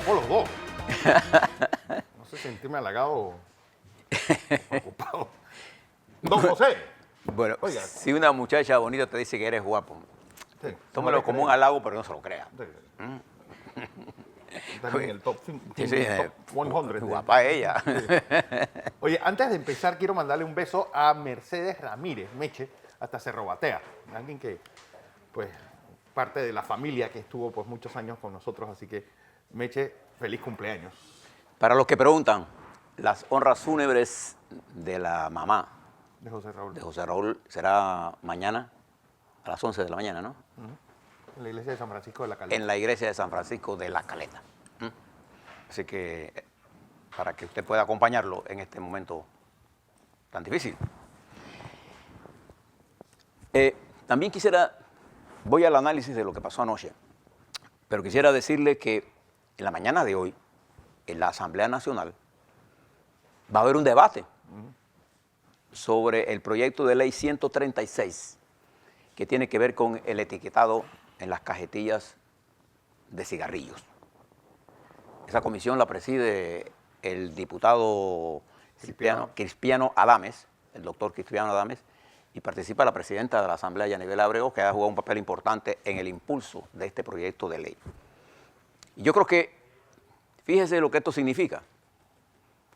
por los dos. No sé sentirme halagado o preocupado. Don José. Bueno, Oiga. si una muchacha bonita te dice que eres guapo, Sí, tómalo no como un le halago, pero no se lo crea. creo. También en el top 5, Sí, sí, top 100. guapa ella. Oye, antes de empezar, quiero mandarle un beso a Mercedes Ramírez, Meche, hasta Cerro Batea. Alguien que, pues, parte de la familia que estuvo pues muchos años con nosotros. Así que, Meche, feliz cumpleaños. Para los que preguntan, las honras fúnebres de la mamá De José Raúl. de José Raúl será mañana a las 11 de la mañana, ¿no? En la iglesia de San Francisco de la Caleta. En la iglesia de San Francisco de la Caleta. Así que, para que usted pueda acompañarlo en este momento tan difícil. También voy al análisis de lo que pasó anoche, pero quisiera decirle que en la mañana de hoy, en la Asamblea Nacional, va a haber un debate sobre el proyecto de ley 136, que tiene que ver con el etiquetado en las cajetillas de cigarrillos. Esa comisión la preside el diputado Cristiano Adames, el doctor Cristiano Adames, y participa la presidenta de la Asamblea, Yanibel Abreu, que ha jugado un papel importante en el impulso de este proyecto de ley. Y yo creo que, fíjese lo que esto significa.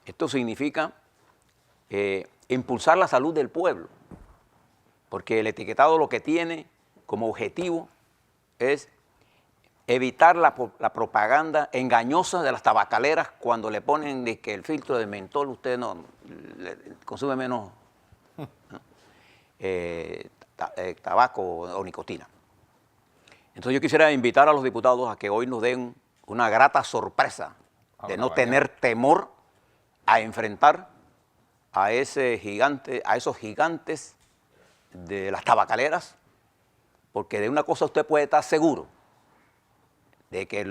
Esto significa impulsar la salud del pueblo, porque el etiquetado lo que tiene como objetivo es evitar la propaganda engañosa de las tabacaleras cuando le ponen de que el filtro de mentol usted no consume menos tabaco o nicotina. Entonces yo quisiera invitar a los diputados a que hoy nos den una grata sorpresa de no tener temor a enfrentar a esos gigantes de las tabacaleras, porque de una cosa usted puede estar seguro, de que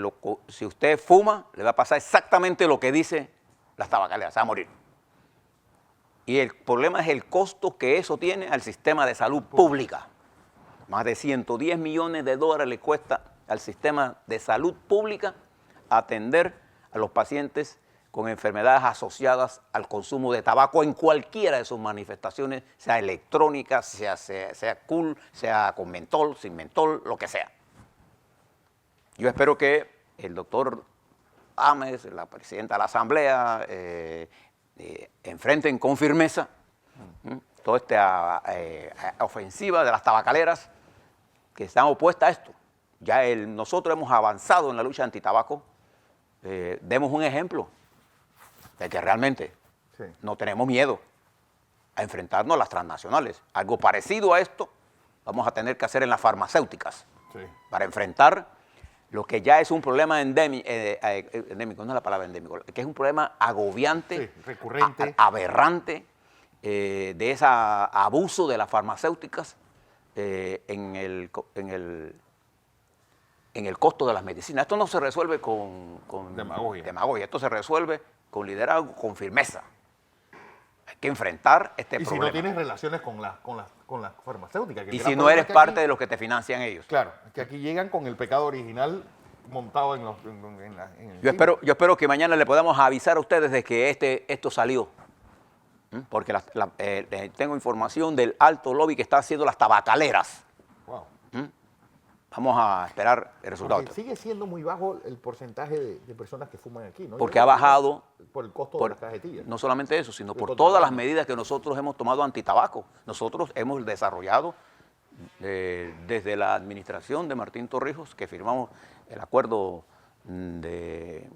si usted fuma, le va a pasar exactamente lo que dice las tabacaleras, se va a morir. Y el problema es el costo que eso tiene al sistema de salud pública. Más de 110 millones de dólares le cuesta al sistema de salud pública atender a los pacientes con enfermedades asociadas al consumo de tabaco en cualquiera de sus manifestaciones, sea electrónica, sea cool, sea con mentol, sin mentol, lo que sea. Yo espero que el doctor Ames, la presidenta de la Asamblea, enfrenten con firmeza toda esta ofensiva de las tabacaleras que están opuestas a esto. Ya nosotros hemos avanzado en la lucha antitabaco, demos un ejemplo de que realmente no tenemos miedo a enfrentarnos a las transnacionales. Algo parecido a esto vamos a tener que hacer en las farmacéuticas para enfrentar lo que ya es un problema endémico, no es la palabra endémico, que es un problema agobiante, recurrente, aberrante, de ese abuso de las farmacéuticas en el costo de las medicinas. Esto no se resuelve con demagogia, esto se resuelve con liderazgo, con firmeza. Hay que enfrentar este problema. Y si no tienes relaciones con las farmacéuticas. Y si no eres parte de los que te financian ellos. Claro, es que aquí llegan con el pecado original montado en el yo espero que mañana le podamos avisar a ustedes de que esto salió. Porque tengo información del alto lobby que está haciendo las tabacaleras. Wow. Vamos a esperar el resultado. Porque sigue siendo muy bajo el porcentaje de personas que fuman aquí, ¿no? Porque ha bajado por el costo de las cajetillas. No solamente eso, sino por todas las medidas que nosotros hemos tomado antitabaco. Nosotros hemos desarrollado desde la administración de Martín Torrijos, que firmamos el acuerdo de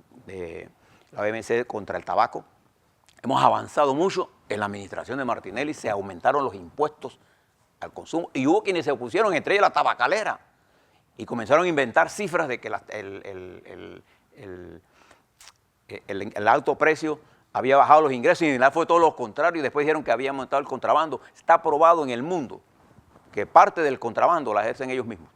la OMC contra el tabaco. Hemos avanzado mucho en la administración de Martinelli, se aumentaron los impuestos al consumo y hubo quienes se opusieron, entre ellas la tabacalera, y comenzaron a inventar cifras de que el alto precio había bajado los ingresos y en realidad fue todo lo contrario y después dijeron que había aumentado el contrabando. Está probado en el mundo que parte del contrabando la ejercen ellos mismos,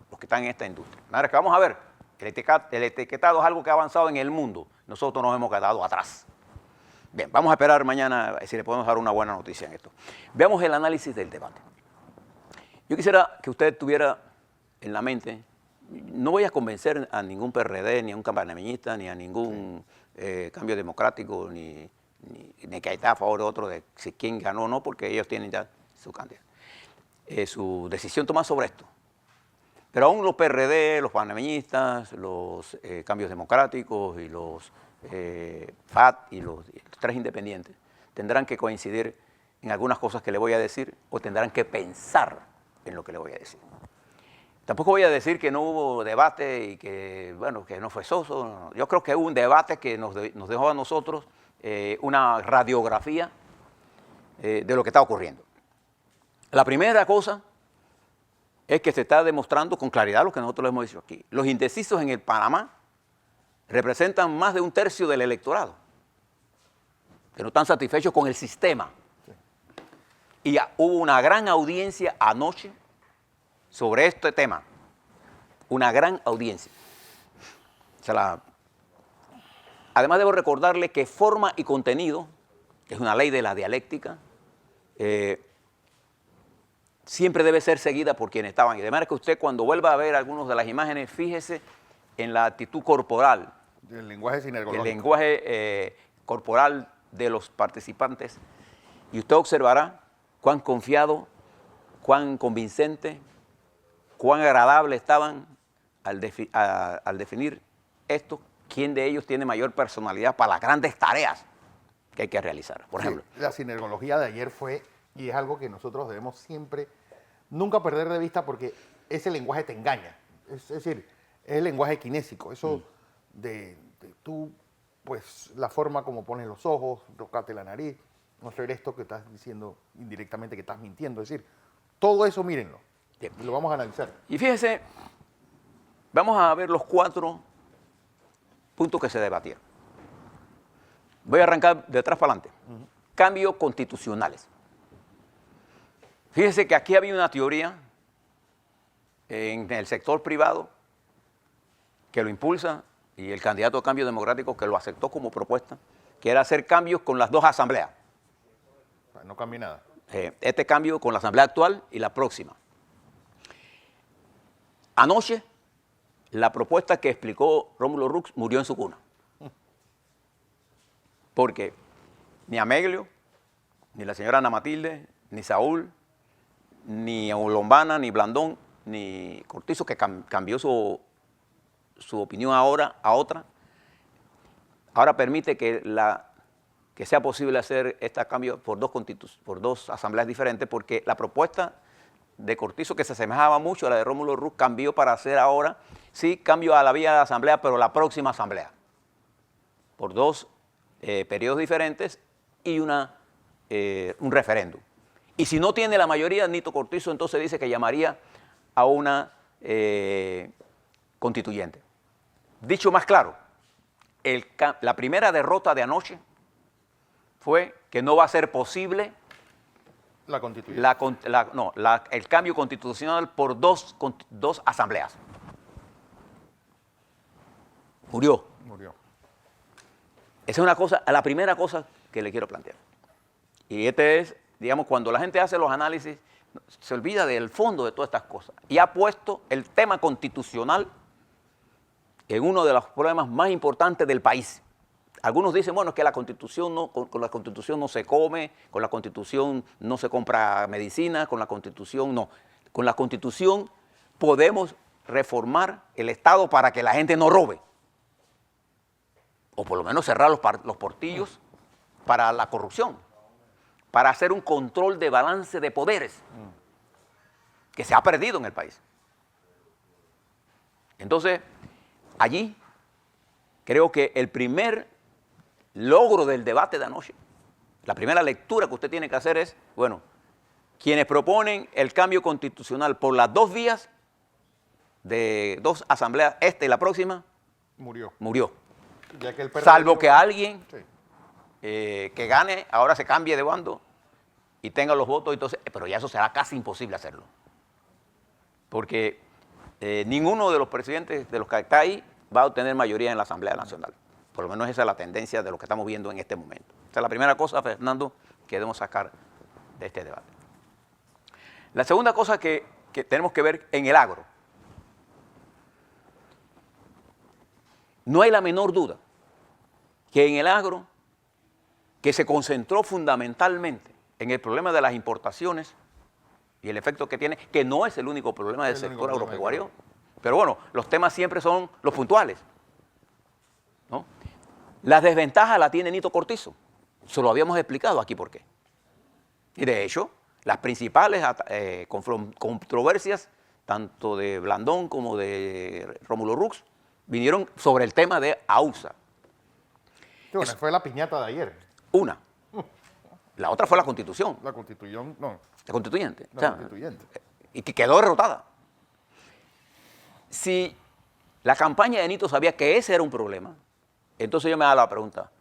los que están en esta industria. De manera que vamos a ver, el etiquetado es algo que ha avanzado en el mundo, nosotros nos hemos quedado atrás. Bien, vamos a esperar mañana si le podemos dar una buena noticia en esto. Veamos el análisis del debate. Yo quisiera que usted tuviera en la mente no voy a convencer a ningún PRD, ni a un panameñista, ni a ningún Cambio Democrático, ni que está a favor de otro de si quién ganó o no, porque ellos tienen ya su candidato. Su decisión tomada sobre esto. Pero aún los PRD, los panameñistas, los Cambios Democráticos y los FAT y los tres independientes tendrán que coincidir en algunas cosas que le voy a decir o tendrán que pensar en lo que le voy a decir. Tampoco voy a decir que no hubo debate y que, bueno, que no fue soso. No. Yo creo que hubo un debate que nos dejó a nosotros una radiografía de lo que está ocurriendo. La primera cosa es que se está demostrando con claridad lo que nosotros le hemos dicho aquí. Los indecisos en el Panamá representan más de un tercio del electorado, que no están satisfechos con el sistema. Y hubo una gran audiencia anoche sobre este tema, una gran audiencia. Además debo recordarle que forma y contenido, que es una ley de la dialéctica, siempre debe ser seguida por quienes estaban. Y de manera que usted cuando vuelva a ver algunas de las imágenes, fíjese en la actitud corporal. El lenguaje sinergológico. El lenguaje corporal de los participantes. Y usted observará cuán confiado, cuán convincente, cuán agradable estaban al definir esto, quién de ellos tiene mayor personalidad para las grandes tareas que hay que realizar. Por ejemplo. La sinergología de ayer fue, y es algo que nosotros debemos siempre, nunca perder de vista porque ese lenguaje te engaña. Es decir, es el lenguaje kinésico, eso de tú, pues la forma como pones los ojos, tocarte la nariz, no hacer esto que estás diciendo indirectamente que estás mintiendo. Es decir, todo eso mírenlo. Bien. Y lo vamos a analizar. Y fíjense, vamos a ver los 4 puntos que se debatieron. Voy a arrancar de atrás para adelante. Cambios constitucionales. Fíjense que aquí había una teoría en el sector privado que lo impulsa y el candidato a Cambio Democrático que lo aceptó como propuesta, que era hacer cambios con las 2 asambleas. No cambia nada. Este cambio con la asamblea actual y la próxima. Anoche, la propuesta que explicó Rómulo Rux murió en su cuna. Porque ni Ameglio, ni la señora Ana Matilde, ni Saúl, ni Lombana, ni Blandón, ni Cortizo, que cambió su opinión ahora a otra, ahora permite que sea posible hacer este cambio por 2 asambleas diferentes, porque la propuesta de Cortizo, que se asemejaba mucho a la de Rómulo Rux, cambió para hacer ahora, sí, cambio a la vía de asamblea, pero la próxima asamblea, por 2 periodos diferentes y un referéndum. Y si no tiene la mayoría, Nito Cortizo entonces dice que llamaría a una constituyente. Dicho más claro, la primera derrota de anoche fue que no va a ser posible la constituyente. El cambio constitucional por 2 asambleas. Murió. Esa es la primera cosa que le quiero plantear. Y es, digamos, cuando la gente hace los análisis, se olvida del fondo de todas estas cosas. Y ha puesto el tema constitucional en uno de los problemas más importantes del país. Algunos dicen, bueno, es que la Constitución con la Constitución no se come, con la Constitución no se compra medicina, con la Constitución no. Con la Constitución podemos reformar el Estado para que la gente no robe. O por lo menos cerrar los portillos para la corrupción, para hacer un control de balance de poderes que se ha perdido en el país. Entonces, allí creo que el primer logro del debate de anoche, la primera lectura que usted tiene que hacer es, bueno, quienes proponen el cambio constitucional por las 2 vías de 2 asambleas, esta y la próxima, murió. Ya que salvo que alguien que gane ahora se cambie de bando y tenga los votos, entonces, pero ya eso será casi imposible hacerlo. Porque ninguno de los presidentes de los que está ahí va a obtener mayoría en la Asamblea Nacional. Por lo menos esa es la tendencia de lo que estamos viendo en este momento. Esa es la primera cosa, Fernando, que debemos sacar de este debate. La segunda cosa que tenemos que ver en el agro. no hay la menor duda que en el agro, que se concentró fundamentalmente en el problema de las importaciones y el efecto que tiene, que no es el único problema del sector agropecuario, pero bueno, los temas siempre son los puntuales, ¿no? La desventaja la tiene Nito Cortizo, se lo habíamos explicado aquí por qué. Y de hecho, las principales controversias, tanto de Blandón como de Rómulo Rux, vinieron sobre el tema de AUSA. Sí, bueno, fue la piñata de ayer. Una. La otra fue la Constitución. La Constitución, no. La Constituyente. La Constituyente. Y que quedó derrotada. Si la campaña de Nito sabía que ese era un problema, entonces yo me hago la pregunta,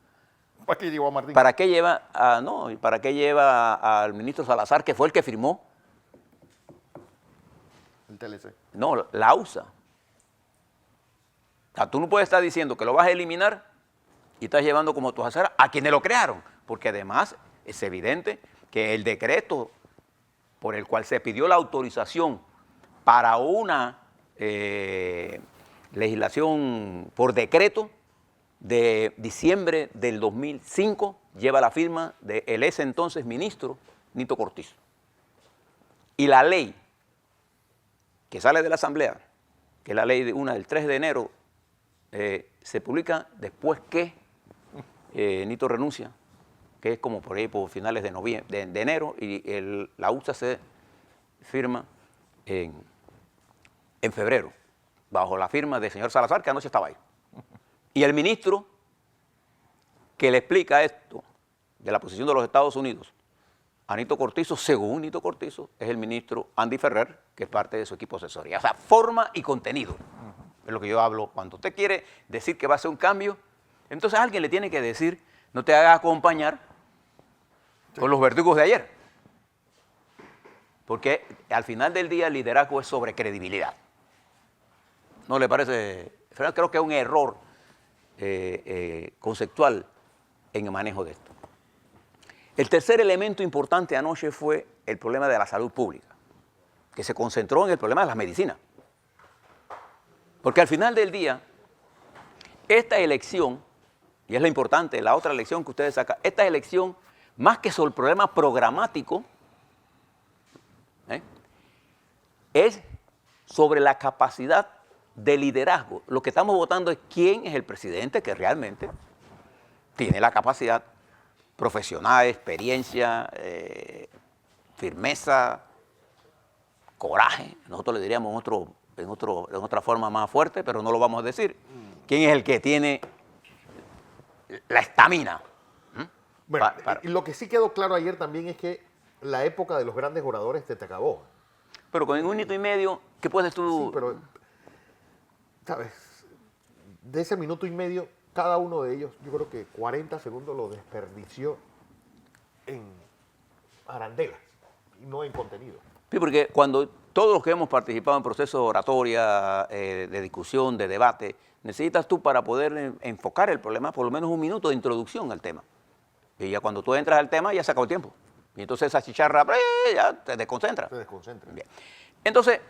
¿Para qué llevó a Martín? ¿para qué lleva al ministro Salazar, que fue el que firmó? El TLC. No, la AUSA. O sea, tú no puedes estar diciendo que lo vas a eliminar y estás llevando como tus aceras a quienes lo crearon, porque además es evidente que el decreto por el cual se pidió la autorización para una legislación por decreto de diciembre del 2005 lleva la firma del ese entonces ministro Nito Cortizo. Y la ley que sale de la Asamblea, que es la ley del 3 de enero, se publica después que Nito renuncia, que es como por ahí por finales de enero, y la USA se firma en febrero, bajo la firma del señor Salazar, que anoche estaba ahí. Y el ministro que le explica esto de la posición de los Estados Unidos a Nito Cortizo, según Nito Cortizo, es el ministro Andy Ferrer, que es parte de su equipo de asesoría. O sea, forma y contenido. Es lo que yo hablo. Cuando usted quiere decir que va a hacer un cambio, entonces alguien le tiene que decir, no te hagas acompañar con los verdugos de ayer. Porque al final del día el liderazgo es sobre credibilidad. ¿No le parece? Creo que es un error conceptual en el manejo de esto. El tercer elemento importante anoche fue el problema de la salud pública, que se concentró en el problema de las medicinas. Porque al final del día, esta elección, y es la importante, la otra elección que ustedes sacan, esta elección, más que sobre el problema programático, es sobre la capacidad de liderazgo. Lo que estamos votando es quién es el presidente que realmente tiene la capacidad profesional, experiencia, firmeza, coraje. Nosotros le diríamos en otra forma más fuerte, pero no lo vamos a decir. ¿Quién es el que tiene la estamina? Bueno, y lo que sí quedó claro ayer también es que la época de los grandes oradores te acabó. Pero con 1 minuto y medio, ¿qué puedes tú...? Sí, pero, ¿sabes? De ese minuto y medio, cada uno de ellos, yo creo que 40 segundos lo desperdició en arandelas y no en contenido. Sí, porque cuando todos los que hemos participado en procesos de oratoria, de discusión, de debate, necesitas tú para poder enfocar el problema por lo menos 1 minuto de introducción al tema. Y ya cuando tú entras al tema ya se acabó el tiempo. Y entonces esa chicharra ya te desconcentra. Se desconcentra. Bien. Entonces,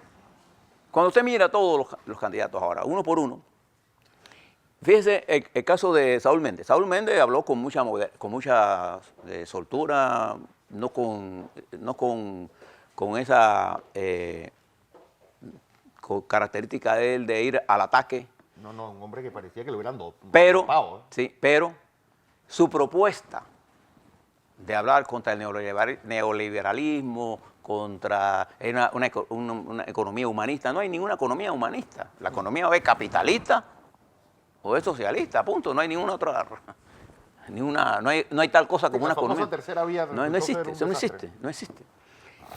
cuando usted mira a todos los candidatos ahora, uno por uno, fíjese el caso de Saúl Méndez. Saúl Méndez habló con mucha soltura, no con esa característica de él de ir al ataque. No, un hombre que parecía que lo hubieran dopado. Sí, pero su propuesta de hablar contra el neoliberalismo, contra una economía humanista. No hay ninguna economía humanista. La economía o es capitalista o es socialista, punto. No hay ninguna otra. No hay tal cosa como una economía. Tercera vía no existe, eso no existe.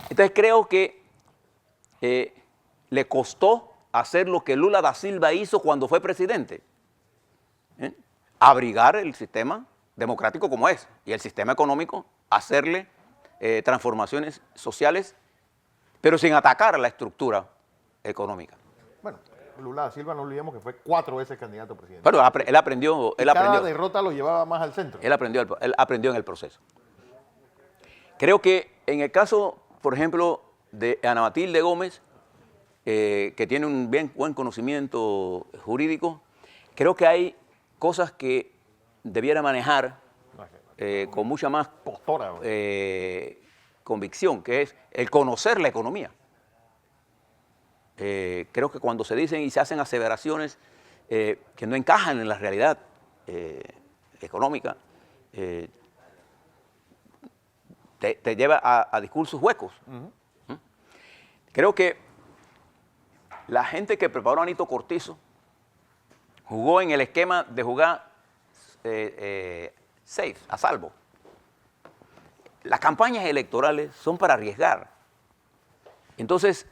Entonces creo que le costó hacer lo que Lula da Silva hizo cuando fue presidente. Abrigar el sistema democrático como es, y el sistema económico, hacerle transformaciones sociales, pero sin atacar a la estructura económica. Bueno, Lula da Silva, no olvidemos que fue 4 veces candidato a presidente. Pero él aprendió. Cada derrota lo llevaba más al centro. Él aprendió en el proceso. Creo que en el caso, por ejemplo, de Ana Matilde Gómez, que tiene un buen conocimiento jurídico, creo que hay cosas que debiera manejar con mucha más Postura. convicción, que es el conocer la economía. Creo que cuando se dicen y se hacen aseveraciones que no encajan en la realidad económica, te lleva a discursos huecos. Creo que la gente que preparó a Nito Cortizo jugó en el esquema de jugar safe, a salvo. Las campañas electorales son para arriesgar. Entonces,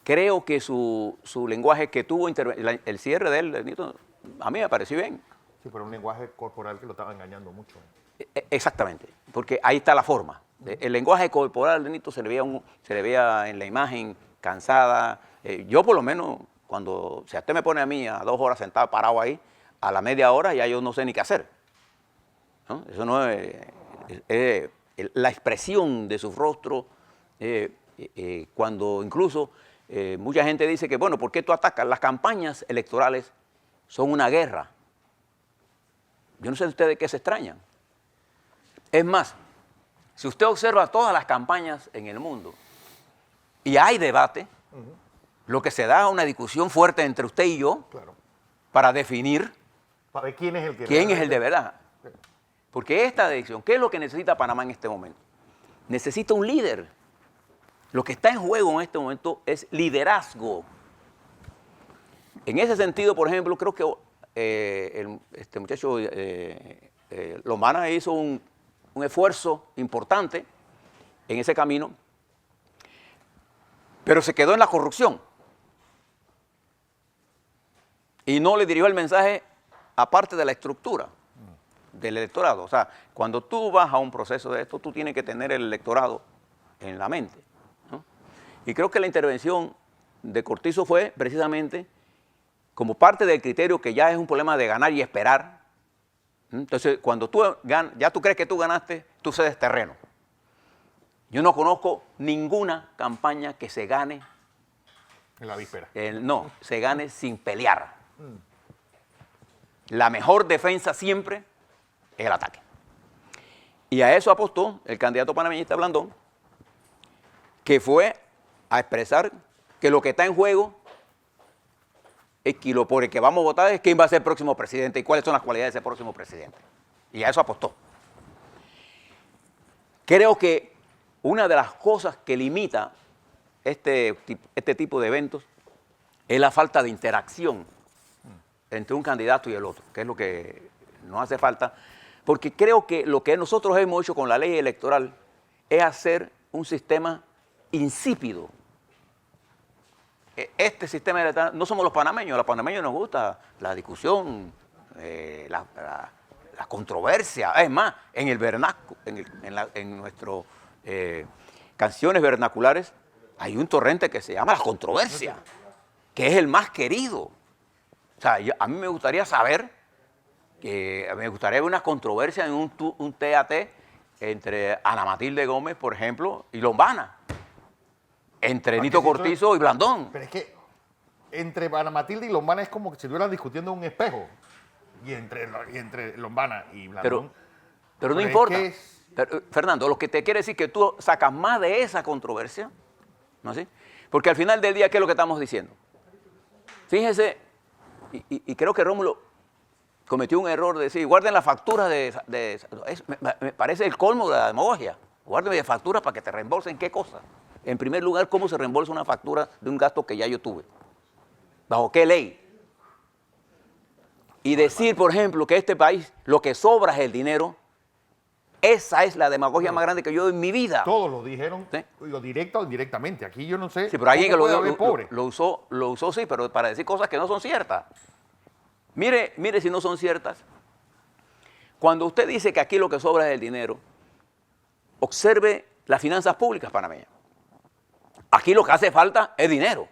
creo que su lenguaje que tuvo, el cierre de él, Nito, a mí me pareció bien. Sí, pero un lenguaje corporal que lo estaba engañando mucho. Exactamente, porque ahí está la forma. El lenguaje corporal de Nito se le veía en la imagen cansada. Yo por lo menos, cuando si usted me pone a mí a 2 horas sentado parado ahí, a la media hora ya yo no sé ni qué hacer, ¿no? Eso no es, la expresión de su rostro, cuando incluso mucha gente dice que, bueno, ¿por qué tú atacas? Las campañas electorales son una guerra. Yo no sé ustedes de qué se extrañan. Es más, si usted observa todas las campañas en el mundo y hay debate, lo que se da es una discusión fuerte entre usted y yo, Claro. para definir Para ver quién es el que quién es el de verdad. Porque esta decisión, ¿qué es lo que necesita Panamá en este momento? Necesita un líder. Lo que está en juego en este momento es liderazgo. En ese sentido, por ejemplo, creo que este muchacho Lombana hizo un esfuerzo importante en ese camino, pero se quedó en la corrupción. Y no le dirigió el mensaje aparte de la estructura del electorado. O sea, cuando tú vas a un proceso de esto, tú tienes que tener el electorado en la mente, ¿no? Y creo que la intervención de Cortizo fue precisamente como parte del criterio que ya es un problema de ganar y esperar. Entonces, cuando ya tú crees que tú ganaste, tú cedes terreno. Yo no conozco ninguna campaña que se gane. En la víspera. No, se gane sin pelear. La mejor defensa siempre es el ataque. Y a eso apostó el candidato panameñista Blandón, que fue a expresar que lo que está en juego es que lo por el que vamos a votar es quién va a ser el próximo presidente y cuáles son las cualidades de ese próximo presidente. Y a eso apostó. Creo que una de las cosas que limita este tipo de eventos es la falta de interacción entre un candidato y el otro, que es lo que nos hace falta, porque creo que lo que nosotros hemos hecho con la ley electoral es hacer un sistema insípido. Este sistema electoral, no somos los panameños nos gusta la discusión, la controversia. Es más, en el vernáculo, en nuestras canciones vernaculares hay un torrente que se llama la controversia, que es el más querido. O sea, a mí me gustaría saber, me gustaría ver una controversia en un TAT entre Ana Matilde Gómez, por ejemplo, y Lombana, entre Nito Cortizo y Blandón. Pero es que entre Ana Matilde y Lombana es como que si estuvieran discutiendo en un espejo. Y entre Lombana y Blandón. Pero no es importa. que Pero, Fernando, lo que te quiere decir que tú sacas más de esa controversia, ¿no es así? Porque al final del día, ¿qué es lo que estamos diciendo? Fíjese, y creo que Rómulo cometió un error de decir, guarden la factura me parece el colmo de la demagogia. Guarden facturas para que te reembolsen qué cosa. En primer lugar, ¿cómo se reembolsa una factura de un gasto que ya yo tuve? ¿Bajo qué ley? Y decir, por ejemplo, que este país lo que sobra es el dinero, esa es la demagogia más grande que yo he en mi vida. Todos lo dijeron, ¿Sí? lo directo o indirectamente. Aquí yo no sé. Sí, pero alguien que pobre. lo usó sí, pero para decir cosas que no son ciertas. Mire si no son ciertas. Cuando usted dice que aquí lo que sobra es el dinero, observe las finanzas públicas panameñas. Aquí lo que hace falta es dinero.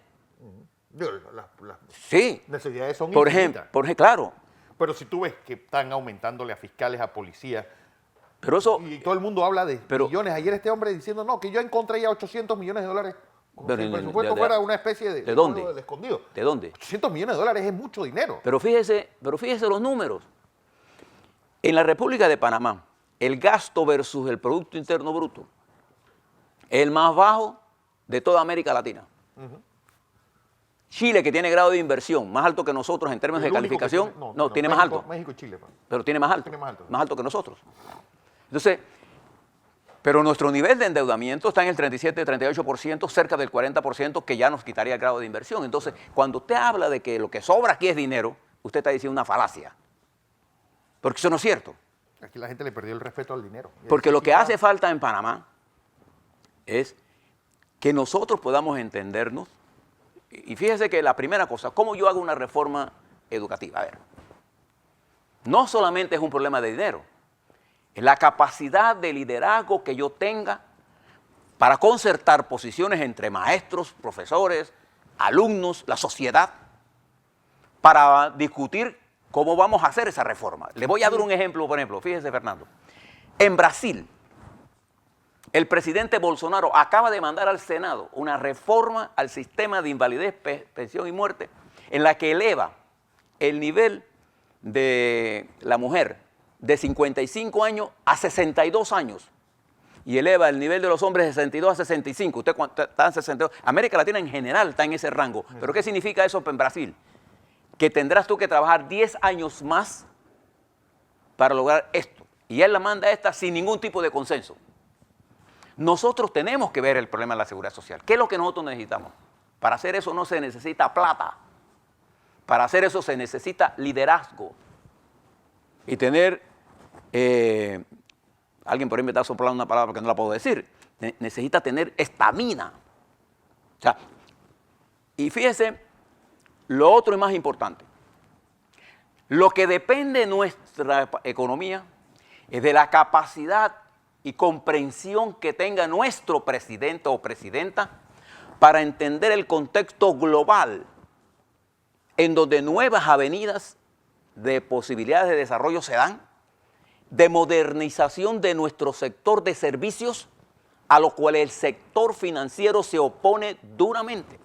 Las Sí. necesidades son Por infinitas. ejemplo, claro. Pero si tú ves que están aumentándole a fiscales, a policías, Pero eso, y todo el mundo habla de millones. Ayer este hombre diciendo, no, que yo encontré ya 800 millones de dólares. Como Pero si el de- presupuesto de- fuera una especie de dónde? oro del escondido. ¿De dónde? 800 millones de dólares es mucho dinero. Pero fíjese los números. En la República de Panamá, el gasto versus el Producto Interno Bruto es el más bajo de toda América Latina. Chile, que tiene grado de inversión más alto que nosotros en términos de El único que calificación, tiene- no, tiene más México- alto, México y Chile. Pa. pero tiene más alto, Tiene más alto que nosotros. Entonces, pero nuestro nivel de endeudamiento está en el 37-38%, cerca del 40%, que ya nos quitaría el grado de inversión. Entonces, cuando usted habla de que lo que sobra aquí es dinero, usted está diciendo una falacia. Porque eso no es cierto. Aquí la gente le perdió el respeto al dinero. Porque lo que Necesita- hace falta en Panamá es que nosotros podamos entendernos. Y fíjese que la primera cosa, ¿cómo yo hago una reforma educativa? A ver, no solamente es un problema de dinero, es la capacidad de liderazgo que yo tenga para concertar posiciones entre maestros, profesores, alumnos, la sociedad, para discutir cómo vamos a hacer esa reforma. Le voy a dar un ejemplo, por ejemplo, fíjese, Fernando. En Brasil, el presidente Bolsonaro acaba de mandar al Senado una reforma al sistema de invalidez, pensión y muerte, en la que eleva el nivel de la mujer de 55 años a 62 años y eleva el nivel de los hombres de 62 a 65. Usted está en 62. América Latina en general está en ese rango. ¿Pero qué significa eso en Brasil? Que tendrás tú que trabajar 10 años más para lograr esto. Y él la manda esta sin ningún tipo de consenso. Nosotros tenemos que ver el problema de la seguridad social. ¿Qué es lo que nosotros necesitamos? Para hacer eso no se necesita plata. Para hacer eso se necesita liderazgo. Y tener, alguien por ahí me está soplando una palabra que no la puedo decir, necesita tener estamina. O sea, y fíjese, lo otro es más importante. Lo que depende de nuestra economía es de la capacidad y comprensión que tenga nuestro presidente o presidenta para entender el contexto global en donde nuevas avenidas de posibilidades de desarrollo se dan, de modernización de nuestro sector de servicios, a lo cual el sector financiero se opone duramente.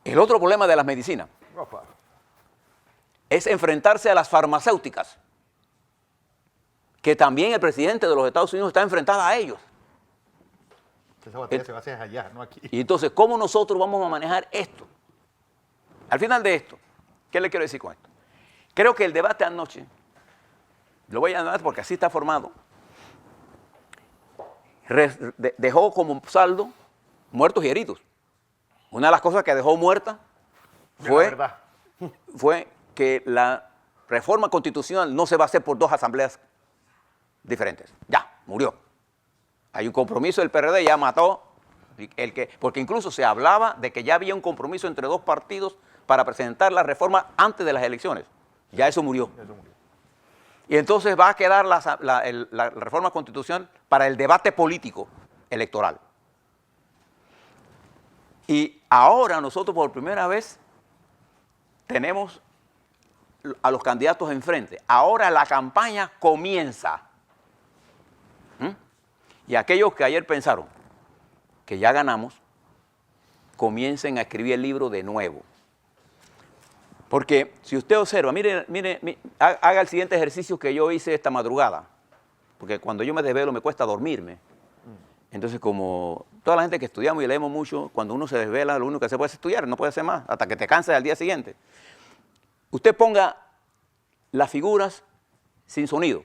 El otro problema de las medicinas Opa. es enfrentarse a las farmacéuticas, que también el presidente de los Estados Unidos está enfrentado a ellos. Esa batalla se va a hacer allá, no aquí. Y entonces, ¿cómo nosotros vamos a manejar esto? Al final de esto, ¿qué le quiero decir con esto? Creo que el debate anoche, lo voy a llamar porque así está formado, dejó como saldo muertos y heridos. Una de las cosas que dejó muerta fue que la reforma constitucional no se va a hacer por dos asambleas diferentes. Ya, murió. Hay un compromiso del PRD, ya mató, porque incluso se hablaba de que ya había un compromiso entre dos partidos para presentar la reforma antes de las elecciones. Ya eso murió. Y entonces va a quedar la reforma constitucional para el debate político electoral. Y ahora nosotros por primera vez tenemos a los candidatos enfrente. Ahora la campaña comienza. Y aquellos que ayer pensaron que ya ganamos, comiencen a escribir el libro de nuevo. Porque si usted observa, mire, haga el siguiente ejercicio que yo hice esta madrugada. Porque cuando yo me desvelo me cuesta dormirme. Entonces, como toda la gente que estudiamos y leemos mucho, cuando uno se desvela, lo único que se puede es estudiar, no puede hacer más, hasta que te canses al día siguiente. Usted ponga las figuras sin sonido.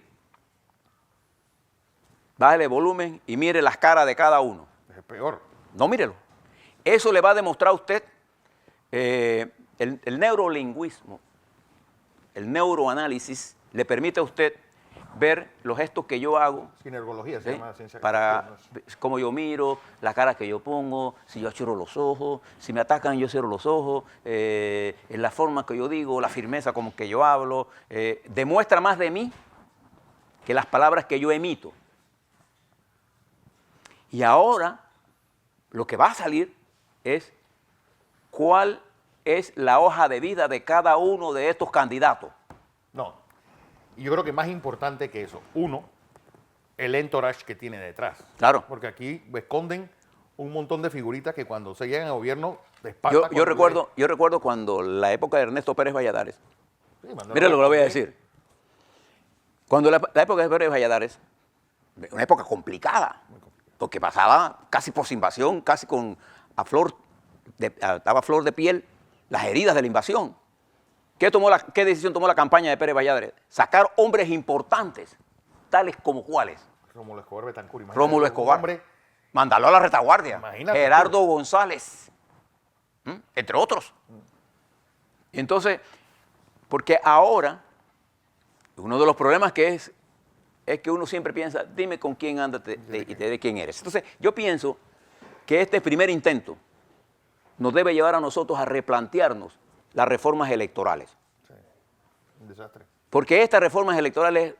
Bájale volumen y mire las caras de cada uno. Es peor. No, mírelo. Eso le va a demostrar a usted el neurolingüismo, el neuroanálisis, le permite a usted ver los gestos que yo hago. Sinergología se llama ciencia. Para cómo yo miro, la cara que yo pongo, si yo cierro los ojos, si me atacan yo cierro los ojos, la forma que yo digo, la firmeza como que yo hablo, demuestra más de mí que las palabras que yo emito. Y ahora lo que va a salir es cuál es la hoja de vida de cada uno de estos candidatos. No. Y yo creo que más importante que eso, uno, el entourage que tiene detrás. Claro. Porque aquí esconden un montón de figuritas que cuando se llegan al gobierno despartan. Yo recuerdo cuando la época de Ernesto Pérez Valladares. Sí, Manuel Mira lo que le voy a Rodríguez. decir. Cuando la época de Pérez Valladares, una época complicada, porque pasaba casi por invasión, casi estaba a flor de piel las heridas de la invasión. ¿Qué decisión tomó la campaña de Pérez Valladares? Sacar hombres importantes, tales como cuáles. Rómulo Escobar Betancur. Imagínate, Rómulo un Escobar. hombre, Mandalo a la retaguardia. Imagínate Gerardo González, entre otros. Y entonces, porque ahora, uno de los problemas que es que uno siempre piensa, dime con quién andas y te diré quién eres. Entonces, yo pienso que este primer intento nos debe llevar a nosotros a replantearnos las reformas electorales. sí, un desastre. Porque estas reformas electorales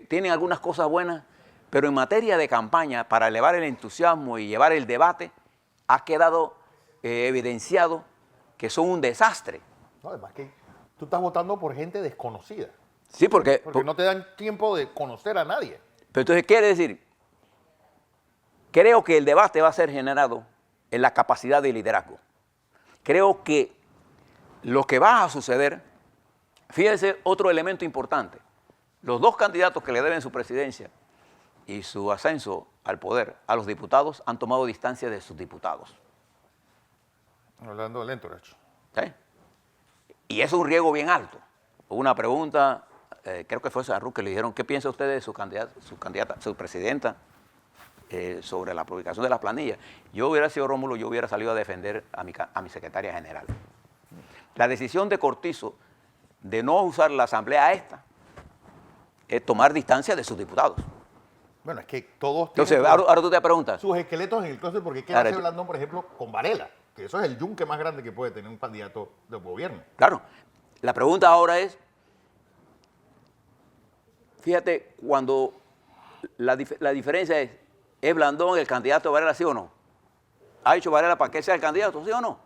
tienen algunas cosas buenas, pero en materia de campaña, para elevar el entusiasmo y llevar el debate, ha quedado evidenciado que son un desastre. No, además que tú estás votando por gente desconocida. Sí, porque No te dan tiempo de conocer a nadie. pero entonces quiere decir, creo que el debate va a ser generado en la capacidad de liderazgo. Creo que lo que va a suceder, fíjense otro elemento importante, los dos candidatos que le deben su presidencia y su ascenso al poder a los diputados han tomado distancia de sus diputados. Hablando del Entourage. ¿Sí? Y eso es un riesgo bien alto. Hubo una pregunta, creo que fue Sarru, que le dijeron, ¿qué piensa usted de su presidenta sobre la publicación de las planillas? Yo hubiera sido Rómulo, yo hubiera salido a defender a mi secretaria general. La decisión de Cortizo de no usar la asamblea esta es tomar distancia de sus diputados. Bueno, es que todos Entonces, tienen ahora tú te preguntas, sus esqueletos en el closet, porque ¿qué Ahora, hace Blandón, por ejemplo, con Varela? Que eso es el yunque más grande que puede tener un candidato de gobierno. claro, la pregunta ahora es, fíjate, cuando la diferencia ¿es Blandón el candidato de Varela, sí o no? ¿Ha hecho Varela para que sea el candidato, sí o no?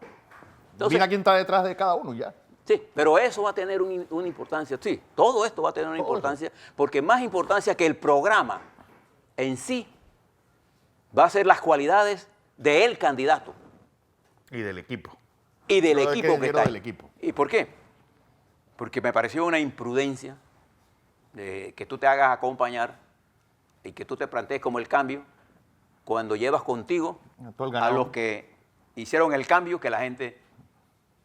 Entonces, Mira quién está detrás de cada uno ya. sí, pero eso va a tener una importancia, sí, todo esto va a tener una importancia, porque más importancia que el programa en sí va a ser las cualidades del candidato Y del equipo. y del Yo equipo que está ahí. del equipo. ¿Y por qué? Porque me pareció una imprudencia de que tú te hagas acompañar y que tú te plantees como el cambio cuando llevas contigo Todo el a ganado. los que hicieron el cambio que la gente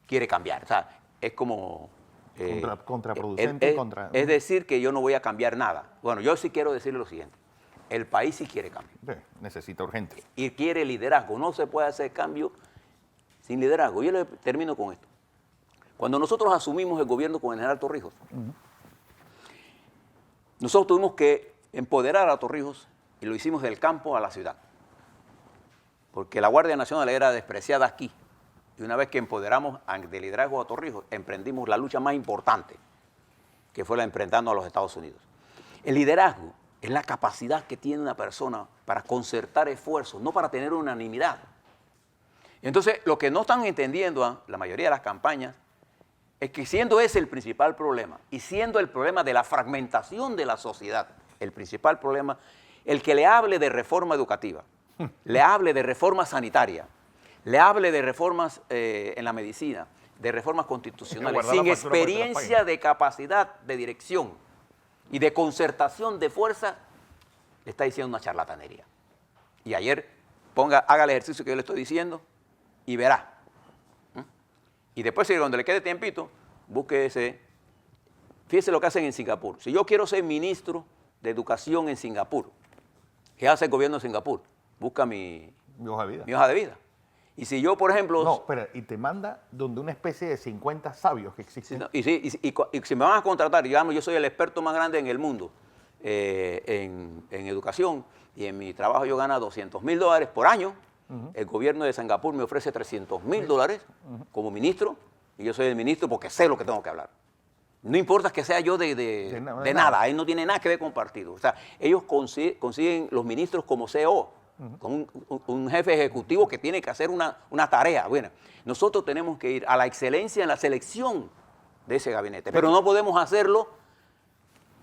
quiere cambiar. O sea, es como... Contraproducente. es decir que yo no voy a cambiar nada. Bueno, yo sí quiero decirle lo siguiente. El país sí quiere cambio. Sí, necesita urgente. Y quiere liderazgo. No se puede hacer cambio sin liderazgo. Yo termino con esto. Cuando nosotros asumimos el gobierno con el general Torrijos, nosotros tuvimos que empoderar a Torrijos y lo hicimos del campo a la ciudad. Porque la Guardia Nacional era despreciada aquí. Y una vez que empoderamos de liderazgo a Torrijos, emprendimos la lucha más importante, que fue la enfrentando a los Estados Unidos. El liderazgo es la capacidad que tiene una persona para concertar esfuerzos, no para tener unanimidad. Entonces, lo que no están entendiendo la mayoría de las campañas es que siendo ese el principal problema y siendo el problema de la fragmentación de la sociedad, el principal problema, el que le hable de reforma educativa, le hable de reforma sanitaria, le hable de reformas en la medicina, de reformas constitucionales, sin experiencia de capacidad de dirección y de concertación de fuerza, le está diciendo una charlatanería. Y ayer haga el ejercicio que yo le estoy diciendo y verá. Y después, si cuando le quede tiempito, busque ese. Fíjese lo que hacen en Singapur. Si yo quiero ser ministro de Educación en Singapur, ¿qué hace el gobierno de Singapur? Busca mi hoja de vida. Mi hoja de vida. Y si yo, por ejemplo... No, espera, y te manda donde una especie de 50 sabios que existen. Y si me van a contratar, digamos, yo soy el experto más grande en el mundo en educación y en mi trabajo yo gano $200,000 por año. El gobierno de Singapur me ofrece $300,000 como ministro y yo soy el ministro porque sé lo que tengo que hablar. No importa que sea yo de nada, él no tiene nada que ver con partido. O sea, ellos consiguen los ministros como CEO, con un jefe ejecutivo que tiene que hacer una tarea. Bueno, nosotros tenemos que ir a la excelencia en la selección de ese gabinete, pero no podemos hacerlo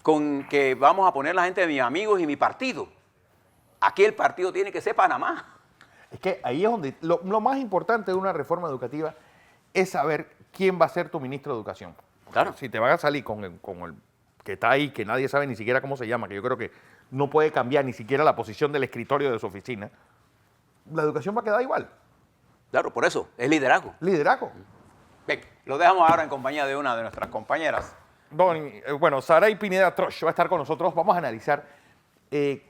con que vamos a poner la gente de mis amigos y mi partido. Aquí el partido tiene que ser Panamá. Es que ahí es donde lo más importante de una reforma educativa es saber quién va a ser tu ministro de Educación. Claro. Si te van a salir con el que está ahí, que nadie sabe ni siquiera cómo se llama, que yo creo que no puede cambiar ni siquiera la posición del escritorio de su oficina, la educación va a quedar igual. Claro, por eso, es liderazgo. Liderazgo. Bien, lo dejamos ahora en compañía de una de nuestras compañeras. Bueno, Saray Pineda Troch va a estar con nosotros. Vamos a analizar qué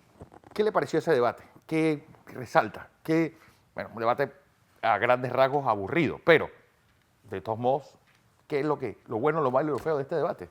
le pareció ese debate, qué resalta, bueno, un debate a grandes rasgos aburrido, pero de todos modos, ¿qué es lo bueno, lo malo y lo feo de este debate?